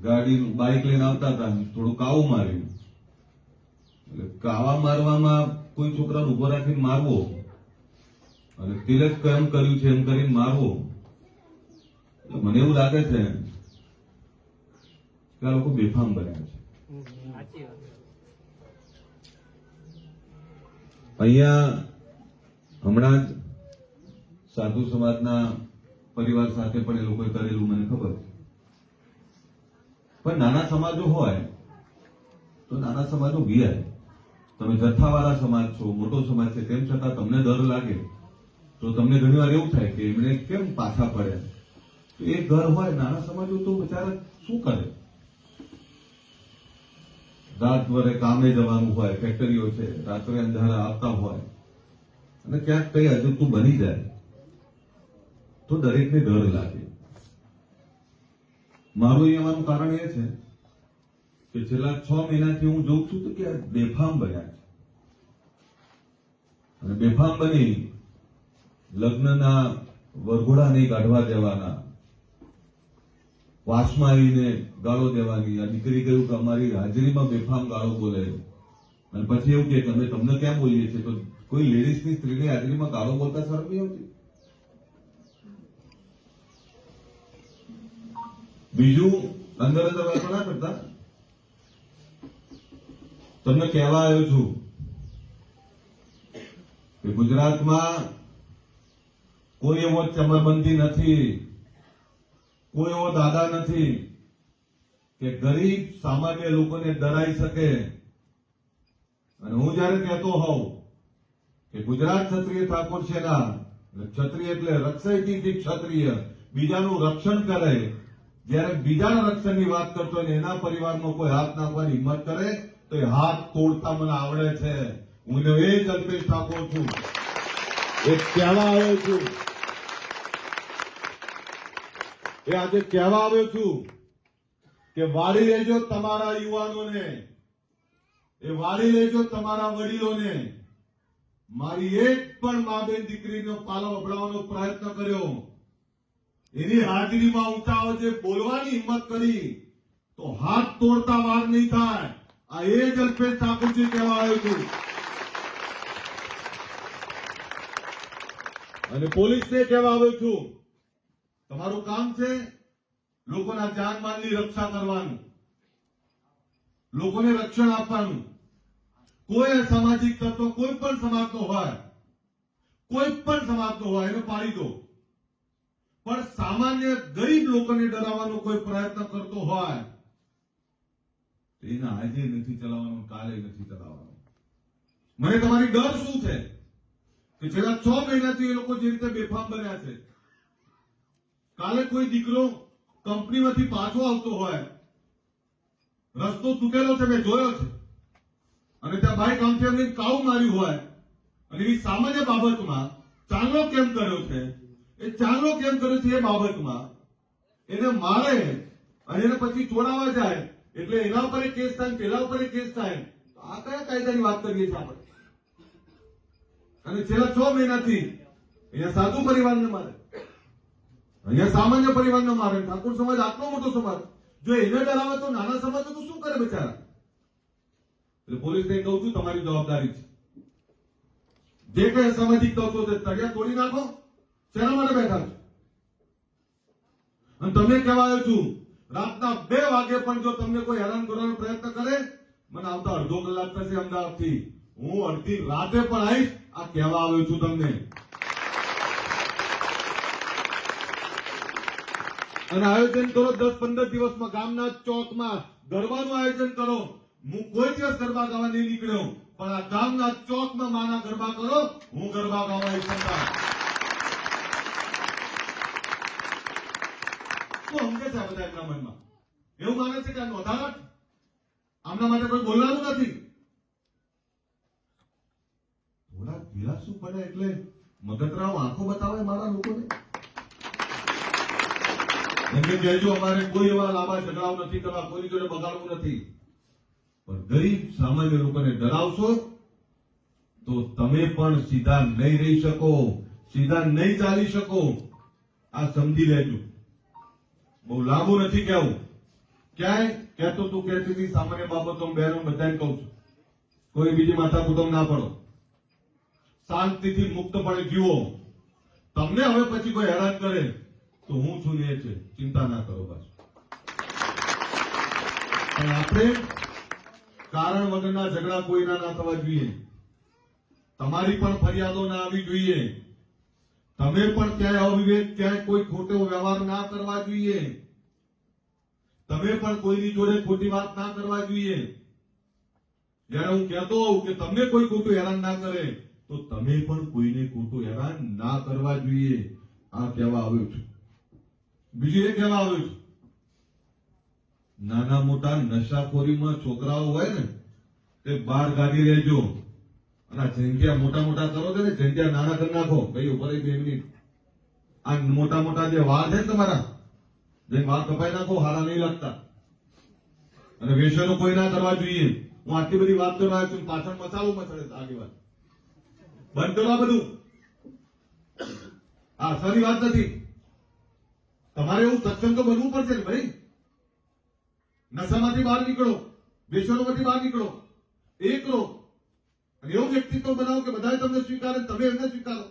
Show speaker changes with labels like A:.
A: ગાડી બાઇક લઈને આવતા હતા, થોડું કાવું માર્યું. એટલે કાવા મારવામાં કોઈ છોકરાને ઉભો રાખીને મારવો અને તિલક કેમ કર્યું છે એમ કરીને મારવો, મને એવું લાગે છે કે આ લોકો બેફામ બન્યા છે. અહીંયા હમણાં જ સાધુ સમાજના પરિવાર સાથે પણ એ લોકોએ કરેલું મને ખબર છે. પણ નાના સમાજો હોય તો નાના સમાજો વિયાય. તમે જથ્થાવાળા સમાજ છો, મોટો સમાજ છે, તેમ છતાં તમને ડર લાગે તો તમને ઘણી વાર એવું થાય કે એમણે કેમ પાછા પડ્યા. તો એ ઘર હોય, નાના સમાજો તો બિચારા શું કરે? રાત વરે કામે જવાનું હોય, ફેક્ટરીઓ છે, રાત્રે અંધારા આવતા હોય અને ક્યાંક કઈ અજુગતું બની જાય તો દરેકને ડર લાગે. મારું અહીંયા કારણ એ છે કે છેલ્લા 6 મહિનાથી હું જોઉં છું તો કે આ બેફામ બન્યા છે. અને બેફામ બની લગ્નના વરઘોડા નહીં કાઢવા દેવાના, વાસમાં આવીને ગાળો દેવાની. આ દીકરી કહ્યું કે અમારી હાજરીમાં બેફામ ગાળો બોલે અને પછી એવું કે અમે તમને ક્યાં બોલીએ છીએ? તો કોઈ લેડીઝની સ્ત્રીની હાજરીમાં ગાળો બોલતા શરમ નહીં આવતી? બીજું, અંદર અંદર વાતો ના કરતા. તમને કહેવા આવ્યો છું કે ગુજરાતમાં કોઈ એવો ચમરબંધી નથી, કોઈ એવો દાદા નથી કે ગરીબ સામાન્ય લોકોને ડરાઈ શકે. અને હું જયારે કહેતો હોઉં કે ગુજરાત ક્ષત્રિય ઠાકોર છે ના, ક્ષત્રિય એટલે રક્ષયથી ક્ષત્રિય, બીજાનું રક્ષણ કરે. જયારે બીજાના રક્ષણની વાત કરતો હોય ને એના પરિવારમાં કોઈ હાથ નાખવાની હિંમત કરે તો એ હાથ તોડતા મને આવડે છે. હું એ જ અલ્પેશ ઠાકોર છું, એ કહેવા આવ્યો છું, એ આજે કહેવા આવ્યો છું કે વાળી લેજો તમારા યુવાનોને, એ વાળી લેજો તમારા વડીલોને. મારી એક પણ મા બેન દીકરીનો પાલો અભડાવવાનો પ્રયત્ન કર્યો, એની હાજરીમાં ઊંચા અવાજે બોલવાની હિંમત કરી તો હાથ તોડતા વાર નહીં થાય. આ એ જ અલ્પેશ ઠાકોરજી કહેવા આવ્યો છું. અને પોલીસને કહેવા આવ્યો છું, તમારું કામ છે લોકોના જાનમાલની રક્ષા કરવાનું, લોકોને રક્ષણ આપવાનું. કોઈ અસામાજિક તત્વ કોઈ પણ સમાજનો હોય, કોઈ પણ સમાજનો હોય, એને પાડી દો. પણ સામાન્ય ગરીબ લોકોને ડરાવવાનો કોઈ પ્રયત્ન કરતો હોય તો એને આજે નથી ચલાવવાનો, કાલે નથી ચલાવવાનો. મને તમારી ડર શું છે કે છેલ્લા 6 મહિનાથી એ લોકો જે રીતે બેફામ બન્યા છે. કાલે કોઈ દીકરો કંપનીમાંથી પાછો આવતો હોય, રસ્તો તૂટેલો છે, મેં જોયો છે, અને ત્યાં બાઇક આમથી એમને કાવું માર્યું હોય અને એવી સામાન્ય બાબતમાં ચાંગલો કેમ કર્યો છે, એ ચાંગલો કેમ કર્યો છે એ બાબતમાં એને મારે અને એને પછી છોડાવવા જાય એટલે એના ઉપર એક કેસ થાય, પેલા ઉપર એક કેસ થાય. આ કયા કાયદાની વાત કરીએ છીએ આપણે? અને છેલ્લા 6 મહિનાથી અહીંયા સાધુ પરિવારને મારે, અહીંયા સામાન્ય પરિવારને મારે. ઠાકોર સમાજ આટલો મોટો સમાજ, જો એને ડરાવે તો નાના સમાજો તો શું કરે બિચારા? એટલે પોલીસને કહું છું, તમારી જવાબદારી છે. જે કઈ અસામાજિક તત્વો છે તળિયા તોડી નાખો. શેના માટે બેઠા છો? અને તમને કહેવા આવ્યો છું, રાતના 2 વાગે પણ જો તમને કોઈ હેરાન કરવાનો પ્રયત્ન કરે, મને આવતા અડધો કલાક થશે અમદાવાદથી, હું અડધી રાતે પણ આવીશ. આ કહેવા આવ્યો છું તમને. અને આયોજન કરો 10-15 દિવસમાં ગામના ચોકમાં ગરબાનું આયોજન કરો. હું કોઈ દિવસ ગરબા ગાવા નહીં નીકળ્યો, પણ આ ગામના ચોકમાં માના ગરબા કરો, હું ગરબા ગાવા ઈચ્છતા. શું સમજે છે બધા એમના મનમાં? એવું માને છે કે આ નોંધાવટ, આમના માટે કોઈ બોલવાનું નથી. થોડા ધીરાસુ પડે એટલે મગતરાવ આંખો બતાવે મારા લોકોને. એમને કહેજો અમારે કોઈ એવા લાંબા ઝઘડાઓ નથી કરવા, કોઈની જોડે બગાડવું નથી. પણ ગરીબ સામાન્ય લોકોને ડરાવશો તો તમે પણ સીધા નહીં રહી શકો, સીધા નહીં ચાલી શકો. આ સમજી લેજો. બહુ લાંબુ નથી કહેવું. ક્યાંય કહેતો તું કહેતી હતી સામાન્ય બાબતો બહેનો બધાને કહું છું, કોઈ બીજી માથા કુટુંબ ના પડો, શાંતિથી મુક્તપણે જીવો. તમને હવે પછી કોઈ હેરાન કરે તો હું છું ને એ છે, ચિંતા ના કરો પાછું. પણ આપણે કારણ વગરના ઝઘડા કોઈના ના થવા જોઈએ. તમારી પણ ફરિયાદો ના આવી જોઈએ. તમે પણ ક્યાંય અવિવેક, ક્યાંય કોઈ ખોટો વ્યવહાર ના કરવા જોઈએ. તમે પણ કોઈની જોડે ખોટી વાત ના કરવા જોઈએ. જયારે હું કહેતો હોઉં કે તમને કોઈ ખોટું હેરાન ના કરે તો તમે પણ કોઈને ખોટું હેરાન ના કરવા જોઈએ. આ કહેવા આવ્યો છું. બીજું એ કહેવા આવ્યો છું, નાના મોટા નશાખોરીમાં છોકરાઓ હોય ને તે બહાર કાઢી લેજો. અને જંગ્યા મોટા મોટા કરો છો ને, જંગ્યા નાના કરી નાખો. ભાઈ ઉપર 2 મિનિટ. આ મોટા મોટા જે વાળ છે ને તમારા, જે વાળ કપાઈ નાખો, હારા નહીં લાગતા. અને વ્યસનો કોઈ ના કરવા જોઈએ. હું આટલી બધી વાત કરવા છું, પાછળ મસાલો મચડે આગેવાન. બંધ કરો આ બધું. આ સારી વાત નથી. તમારે એવું સક્ષમ તો બનવું પડશે ને ભાઈ. નશામાંથી બહાર નીકળો, વ્યસનોમાંથી બહાર નીકળો, એ કરો અને એવું વ્યક્તિત્વ બનાવો કે બધા તમને સ્વીકારે, તમે એમને સ્વીકારો.